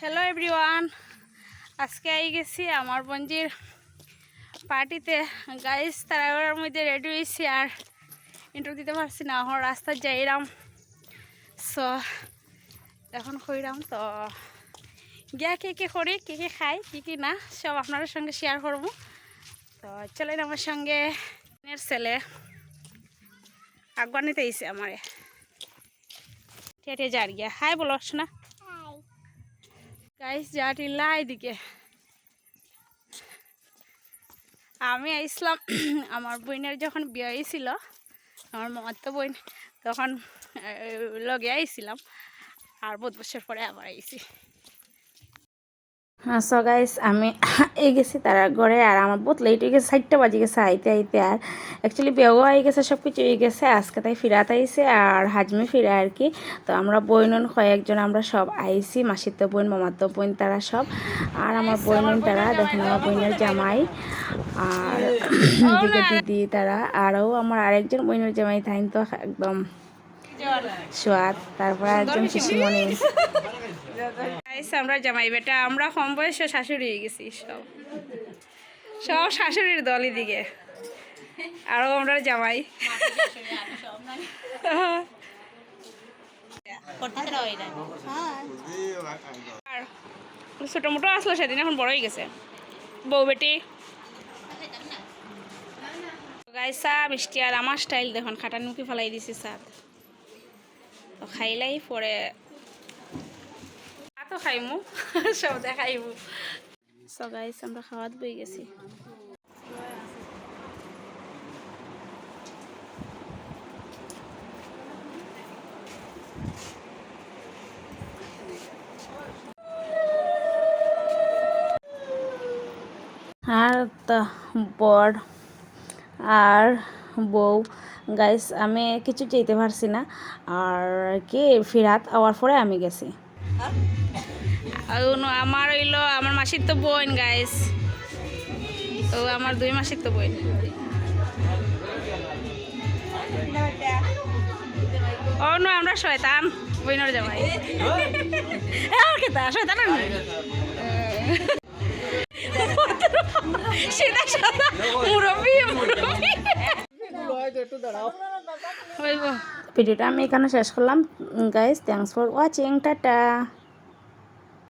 Hello everyone, আজকে I গেছি আমার বঞ্জির পার্টিতে। গাইস তারার মধ্যে রেডি হয়েছি আর ইন্টার দিতে পারছি না, এখন রাস্তা যাইরাম। সো এখন কইরাম তো গিয়া কে কে করি, কে কে খাই, কি না সব আপনাদের সঙ্গে শেয়ার করবো। তো চলেন আমার সঙ্গে। ছেলে আগুয়া নিতে আইসে আমারে টেটে যার গিয়া হাই বলো না গাইস, জাটিল্লা এদিকে আমি আইসলাম আমার বোনের যখন বিয়ে হয়েছিল, আমার মামাতো বোন, তখন লগে আইছিলাম আর বহুত বছর পরে আবার আইছি। সো গাইস আমি এই গেছি তারা ঘরে, আর আমার বহুত লেট হয়ে গেছে, 4টা বাজে গেছে আইতে আইতে। আর অ্যাকচুয়ালি বিয়েও হয়ে গেছে, সব কিছু হয়ে গেছে। আজকে তাই ফিরাতে আইসে আর হাজমে ফিরে আর কি। তো আমরা বোন কয়েকজন আমরা সব আইসি, মাসিতো বোন, মামাতো বোন তারা সব। আর আমার বোন তারা দেখেন, আমার বোনের জামাই আর দিকে দিদি তারা, আরও আমার আরেকজন বোনের জামাই থাইন তো একদম সোয়াদ। তারপর একজন শিশুমণি। আমরা জামাই বেটা, আমরা কম বয়সে শাশুড়ি হয়ে গেছি, সব সব শাশুড়ির দলই দিকে, আরও আমরা জামাই। আর ছোটো মোটো আসলো সেদিন, এখন বড় হয়ে গেছে বউ বেটি। গাই চা মিষ্টি, আর আমার স্টাইল দেখুন, খাটার মুখি ফেলাই দিছি চাঁদ। তো খাইলাই পরে তো খাইমু, সব দেখাইমু। সো গাইস আমরা খাওয়াত বই গেছি। আর তা বর আর বউ গাইস, আমি কিছু যেতে পারছি না আর কি, ফিরাত আওয়ার পরে আমি গেছি। আমার হইলো আমার মাসির তো বোন গাইস, তো আমার 2 মাসির তো বোন। ও নো, আমরা শয়তান বোনের জামাই। শয়তান ভিডিওটা আমি এখানে শেষ করলাম guys. Thanks for watching, tata.